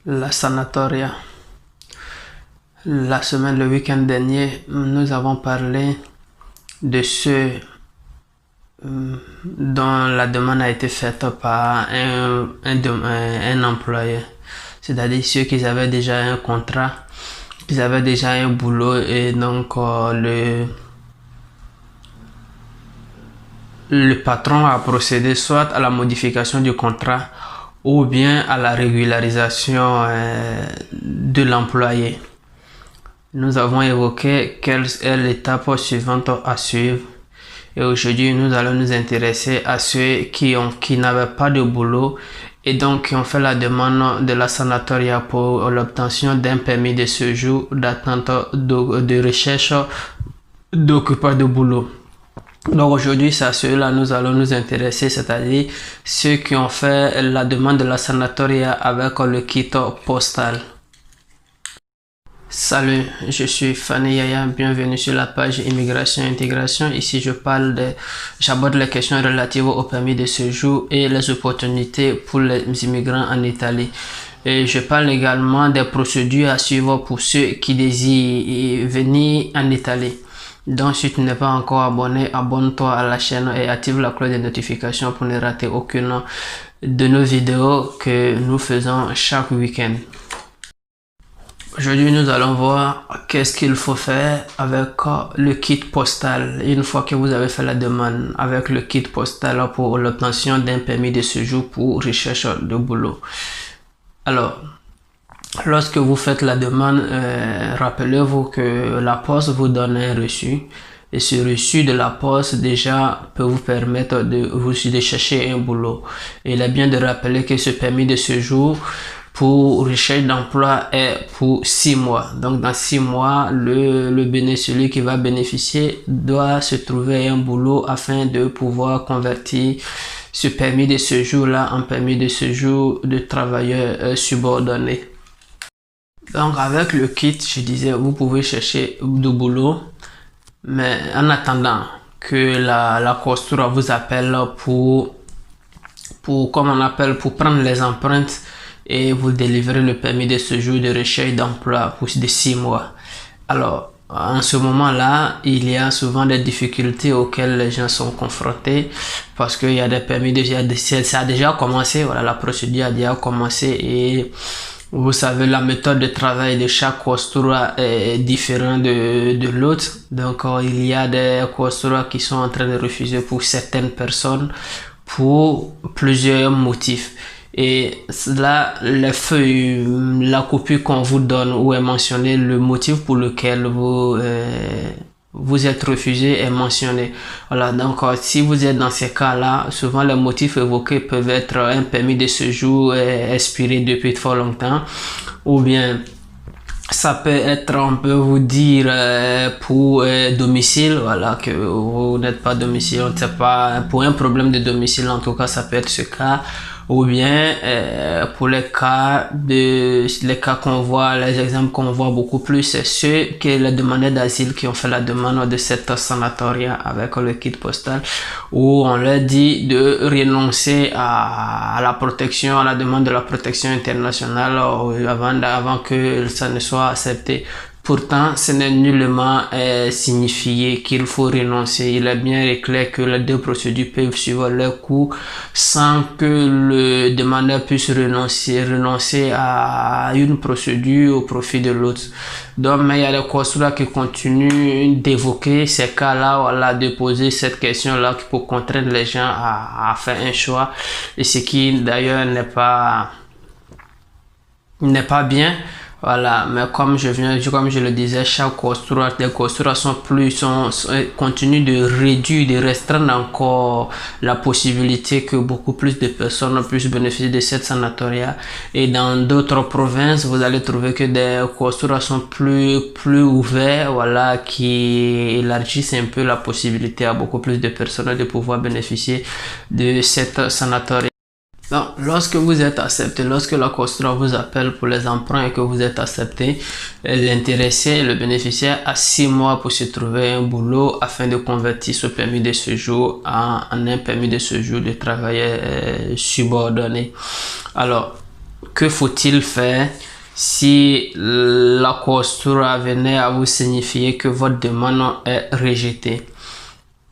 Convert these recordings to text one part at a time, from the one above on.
La sanatoria. La semaine, le week-end dernier, nous avons parlé de ceux dont la demande a été faite par un employeur. C'est-à-dire ceux qui avaient déjà un contrat, qui avaient déjà un boulot et donc le patron a procédé soit à la modification du contrat ou bien à la régularisation de l'employé. Nous avons évoqué quelle est l'étape suivante à suivre. Et aujourd'hui, nous allons nous intéresser à ceux qui n'avaient pas de boulot et donc qui ont fait la demande de la sanatoria pour l'obtention d'un permis de séjour d'attente de recherche d'occupant de boulot. Donc aujourd'hui, c'est à ceux-là nous allons nous intéresser, c'est-à-dire ceux qui ont fait la demande de la sanatoria avec le kit postal. Salut, je suis Fanny Yaya, bienvenue sur la page Immigration et Intégration. Ici, j'aborde les questions relatives au permis de séjour et les opportunités pour les immigrants en Italie. Et je parle également des procédures à suivre pour ceux qui désirent venir en Italie. Donc, si tu n'es pas encore abonné, abonne-toi à la chaîne et active la cloche de notification pour ne rater aucune de nos vidéos que nous faisons chaque week-end. Aujourd'hui, nous allons voir qu'est-ce qu'il faut faire avec le kit postal. Une fois que vous avez fait la demande avec le kit postal pour l'obtention d'un permis de séjour pour recherche de boulot. Alors, lorsque vous faites la demande, rappelez-vous que la poste vous donne un reçu. Et ce reçu de la poste déjà peut vous permettre de chercher un boulot. Et il est bien de rappeler que ce permis de séjour pour recherche d'emploi est pour 6 mois. Donc dans 6 mois, celui qui va bénéficier doit se trouver un boulot afin de pouvoir convertir ce permis de séjour-là en permis de séjour de travailleur subordonné. Donc avec le kit, je disais, vous pouvez chercher du boulot, mais en attendant que la costura vous appelle pour prendre les empreintes et vous délivrer le permis de séjour de recherche d'emploi pour de 6 mois. Alors, en ce moment-là, il y a souvent des difficultés auxquelles les gens sont confrontés parce qu'il y a des permis ça a déjà commencé, voilà, la procédure a déjà commencé et vous savez, la méthode de travail de chaque costura est différente de l'autre. Donc, il y a des costuras qui sont en train de refuser pour certaines personnes pour plusieurs motifs. Et là, les feuilles, la copie qu'on vous donne où est mentionné le motif pour lequel vous êtes refusé est mentionné. Voilà, donc si vous êtes dans ces cas-là, souvent les motifs évoqués peuvent être un permis de séjour expiré depuis fort longtemps, ou bien ça peut être, on peut vous dire pour domicile, voilà, que vous n'êtes pas domicile, on ne sait pas, pour un problème de domicile en tout cas, ça peut être ce cas. Ou bien pour les cas qu'on voit, les exemples qu'on voit beaucoup plus, c'est ceux qui les demandeurs d'asile qui ont fait la demande de cette sanatoria avec le kit postal, où on leur dit de renoncer à la protection, à la demande de la protection internationale avant que ça ne soit accepté. Pourtant, ce n'est nullement signifié qu'il faut renoncer. Il est bien clair que les deux procédures peuvent suivre leur cours sans que le demandeur puisse renoncer à une procédure au profit de l'autre. Donc, mais il y a des consulats qui continuent d'évoquer ces cas-là, voilà, de poser cette question-là pour contraindre les gens à faire un choix. Et ce qui d'ailleurs n'est pas bien. Voilà, mais comme je le disais, chaque costura, les costuras continuent de réduire, de restreindre encore la possibilité que beaucoup plus de personnes puissent bénéficier de cette sanatoria. Et dans d'autres provinces, vous allez trouver que des costuras sont plus ouverts, voilà, qui élargissent un peu la possibilité à beaucoup plus de personnes de pouvoir bénéficier de cette sanatoria. Donc, lorsque vous êtes accepté, lorsque la costura vous appelle pour les emprunts et que vous êtes accepté, l'intéressé, le bénéficiaire a 6 mois pour se trouver un boulot afin de convertir ce permis de séjour en un permis de séjour de travailleur subordonné. Alors, que faut-il faire si la Questura venait à vous signifier que votre demande est rejetée?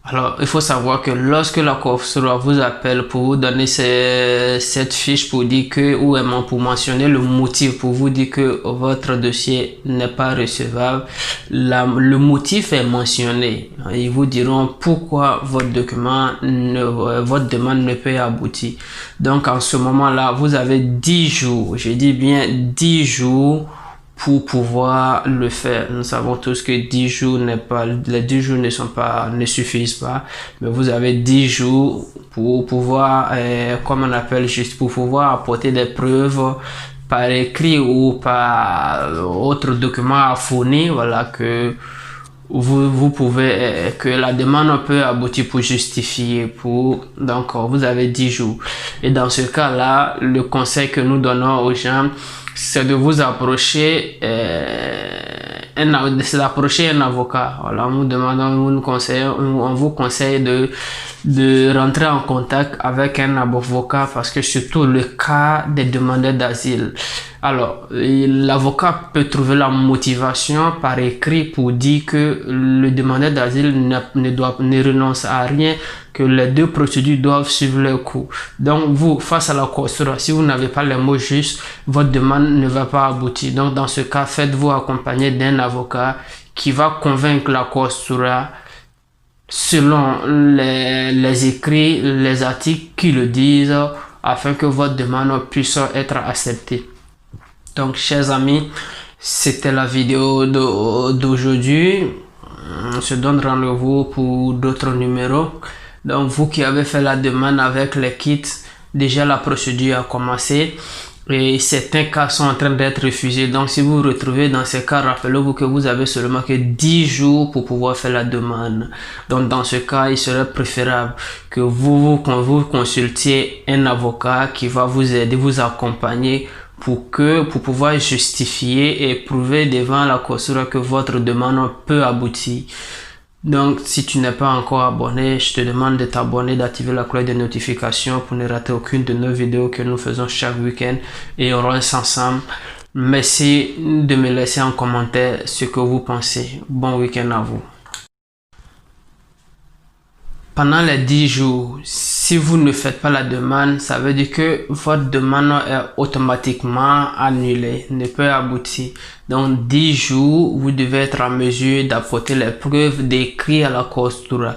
Alors, il faut savoir que lorsque la Questura vous appelle pour vous donner cette fiche pour dire que, ou pour mentionner le motif pour vous dire que votre dossier n'est pas recevable, le motif est mentionné. Ils vous diront pourquoi votre demande ne peut aboutir. Donc, en ce moment-là, vous avez 10 jours, je dis bien 10 jours pour pouvoir le faire. Nous savons tous que les 10 jours ne suffisent pas, mais vous avez 10 jours pour pouvoir, comme on appelle juste, pour pouvoir apporter des preuves par écrit ou par autre document à fournir, voilà, que vous pouvez, que la demande peut aboutir pour justifier, donc vous avez 10 jours. Et dans ce cas-là, le conseil que nous donnons aux gens, c'est de vous approcher, un avocat. Voilà, on vous conseille de rentrer en contact avec un avocat parce que surtout le cas des demandeurs d'asile. Alors, l'avocat peut trouver la motivation par écrit pour dire que le demandeur d'asile ne renonce à rien, que les deux procédures doivent suivre leur cours. Donc, vous, face à la Questura, si vous n'avez pas les mots justes, votre demande ne va pas aboutir. Donc, dans ce cas, faites-vous accompagner d'un avocat qui va convaincre la Questura selon les écrits, les articles qui le disent, afin que votre demande puisse être acceptée. Donc, chers amis, c'était la vidéo d'aujourd'hui. On se donne rendez-vous pour d'autres numéros. Donc, vous qui avez fait la demande avec les kits, déjà la procédure a commencé. Et certains cas sont en train d'être refusés. Donc, si vous vous retrouvez dans ces cas, rappelez-vous que vous avez seulement que 10 jours pour pouvoir faire la demande. Donc, dans ce cas, il serait préférable que vous consultiez un avocat qui va vous aider, vous accompagner pour pouvoir justifier et prouver devant la Questura que votre demande peut aboutir. Donc, si tu n'es pas encore abonné, je te demande de t'abonner, d'activer la cloche de notification pour ne rater aucune de nos vidéos que nous faisons chaque week-end et on reste ensemble. Merci de me laisser en commentaire ce que vous pensez. Bon week-end à vous. Pendant les 10 jours, si vous ne faites pas la demande, ça veut dire que votre demande est automatiquement annulée, ne peut aboutir. Donc 10 jours, vous devez être en mesure d'apporter les preuves d'écrit à la Questura.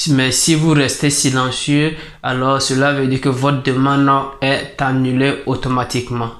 Mais si vous restez silencieux, alors cela veut dire que votre demande est annulée automatiquement.